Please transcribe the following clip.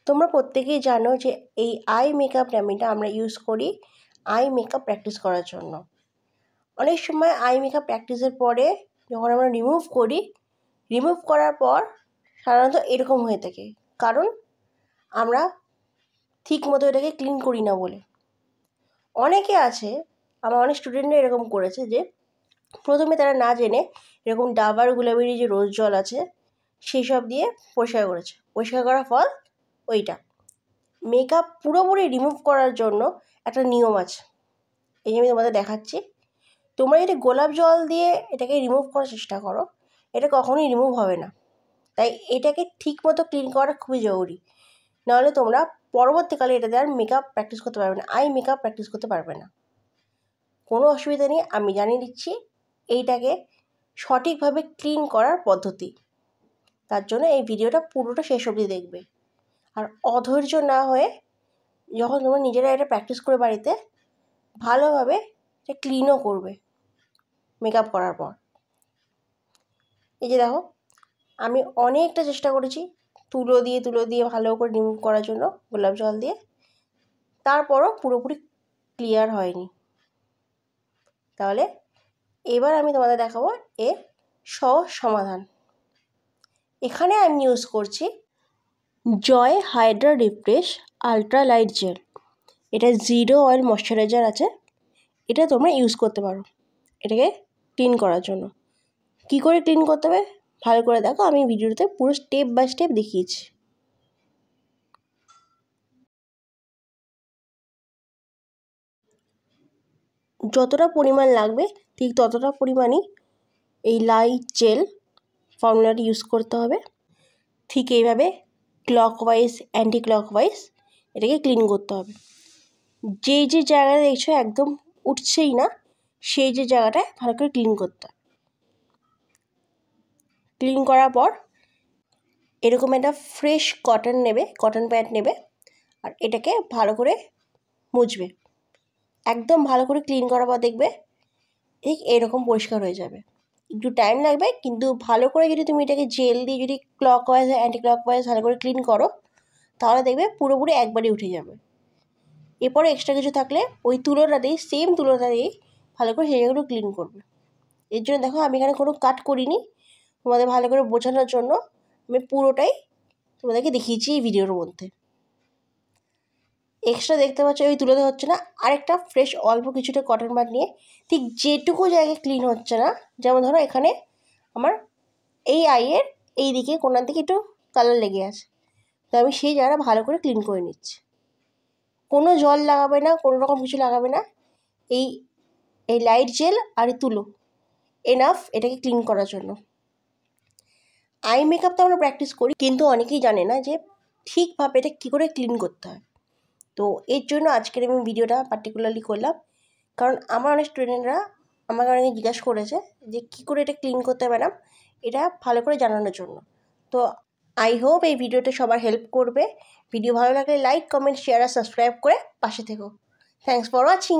তোমরা প্রত্যেকেই জানো যে এই আই মেকআপ র্যামিটা আমরা ইউজ করি আই মেকআপ প্র্যাকটিস করার জন্য। অনেক সময় আই মেকআপ প্র্যাকটিসের পরে যখন আমরা রিমুভ করার পর সাধারণত এরকম হয়ে থাকে, কারণ আমরা ঠিক মতো এটাকে ক্লিন করি না বলে। অনেকে আছে, আমার অনেক স্টুডেন্টরা এরকম করেছে যে প্রথমে তারা না জেনে এরকম ডাবার গুলাবেরি যে রোজ জল আছে সেই সব দিয়ে পরিষ্কার করেছে। পরিষ্কার করার ফল ওইটা। মেকআপ পুরোপুরি রিমুভ করার জন্য একটা নিয়ম আছে, এই যে আমি তোমাদের দেখাচ্ছি। তোমরা যদি গোলাপ জল দিয়ে এটাকে রিমুভ করার চেষ্টা করো, এটা কখনোই রিমুভ হবে না। তাই এটাকে ঠিক মতো ক্লিন করা খুবই জরুরি, নাহলে তোমরা পরবর্তীকালে এটাতে আর মেকআপ প্র্যাকটিস করতে পারবে না, আই মেকআপ প্র্যাকটিস করতে পারবে না। কোনো অসুবিধা নেই, আমি জানিয়ে দিচ্ছি এইটাকে সঠিকভাবে ক্লিন করার পদ্ধতি। তার জন্য এই ভিডিওটা পুরোটা শেষ অবধি দেখবে। আর অধৈর্য না হয়ে যখন তোমরা নিজেরা এটা প্র্যাকটিস করে বাড়িতে ভালোভাবে এটা ক্লিনও করবে মেকআপ করার পর। এই যে দেখো, আমি অনেকটা চেষ্টা করেছি তুলো দিয়ে ভালো করে রিমুভ করার জন্য গোলাপ জল দিয়ে, তারপরও পুরোপুরি ক্লিয়ার হয়নি। তাহলে এবার আমি তোমাদের দেখাবো এর সহজ সমাধান। এখানে আমি ইউজ করছি Joy hydra refresh ultra light gel. এটা 0 অয়েল ময়শ্চারাইজার আছে, এটা তোমরা ইউজ করতে পারো এটাকে ক্লিন করার জন্য। কি করে ক্লিন করতে হবে ভালো করে দেখো, আমি ভিডিওতে পুরো স্টেপ বাই স্টেপ দেখিয়েছি। যতটা পরিমাণ লাগবে ঠিক ততটা পরিমাণই এই লাইট জেল ফর্মুলাটি ইউজ করতে হবে। ঠিক এইভাবে ক্লকওয়াইজ অ্যান্টি ক্লকওয়াইজ এটাকে ক্লিন করতে হবে। যেই যে জায়গাটা দেখছো একদম উঠছেই না, সেই যে জায়গাটায় ভালো করে ক্লিন করতে হবে। ক্লিন করার পর এরকম একটা ফ্রেশ কটন নেবে, কটন প্যাড নেবে, আর এটাকে ভালো করে মুছবে। একদম ভালো করে ক্লিন করার পর দেখবে ঠিক এরকম পরিষ্কার হয়ে যাবে। একটু টাইম লাগবে, কিন্তু ভালো করে যদি তুমি এটাকে জেল দিয়ে যদি ক্লকওয়াইজ অ্যান্টি ক্লকওয়াইজ ভালো করে ক্লিন করো, তাহলে দেখবে পুরোপুরি একবারই উঠে যাবে। এরপরে এক্সট্রা কিছু থাকলে ওই তুলোটা দিয়েই, সেম তুলোটা দিয়েই ভালো করে সেই জায়গাগুলো ক্লিন করবে। এর জন্য দেখো আমি এখানে কোনো কাট করিনি, তোমাদের ভালো করে বোঝানোর জন্য আমি পুরোটাই তোমাদেরকে দেখিয়েছি এই ভিডিওর মধ্যে। এক্সট্রা দেখতে পাচ্ছ ওই তুলোতে হচ্ছে না, আরেকটা ফ্রেশ অল্প কিছুটা কটন বাড নিয়ে ঠিক যেটুকু জায়গায় ক্লিন হচ্ছে না, যেমন ধরো এখানে আমার এই আইয়ের এই দিকে কোনার দিকে একটু কালার লেগে আছে, তো আমি সেই জায়গাটা ভালো করে ক্লিন করে নিচ্ছি। কোনো জল লাগাবে না, কোনো রকম কিছু লাগাবে না, এই এই লাইট জেল আর তুলো এনাফ এটাকে ক্লিন করার জন্য। আই মেকআপ তো আমরা প্র্যাকটিস করি, কিন্তু অনেকেই জানে না যে ঠিকভাবে এটা কী করে ক্লিন করতে হয়। তো এর জন্য আজকের আমি ভিডিওটা পার্টিকুলারলি করলাম, কারণ আমার অনেক স্টুডেন্টরা আমাকে অনেকে জিজ্ঞাসা করেছে যে কী করে এটা ক্লিন করতে ম্যাডাম, এটা ভালো করে জানানোর জন্য। তো আই হোপ এই ভিডিওটা সবার হেল্প করবে। ভিডিও ভালো লাগলে লাইক, কমেন্ট, শেয়ার আর সাবস্ক্রাইব করে পাশে থেকো। Thanks for watching.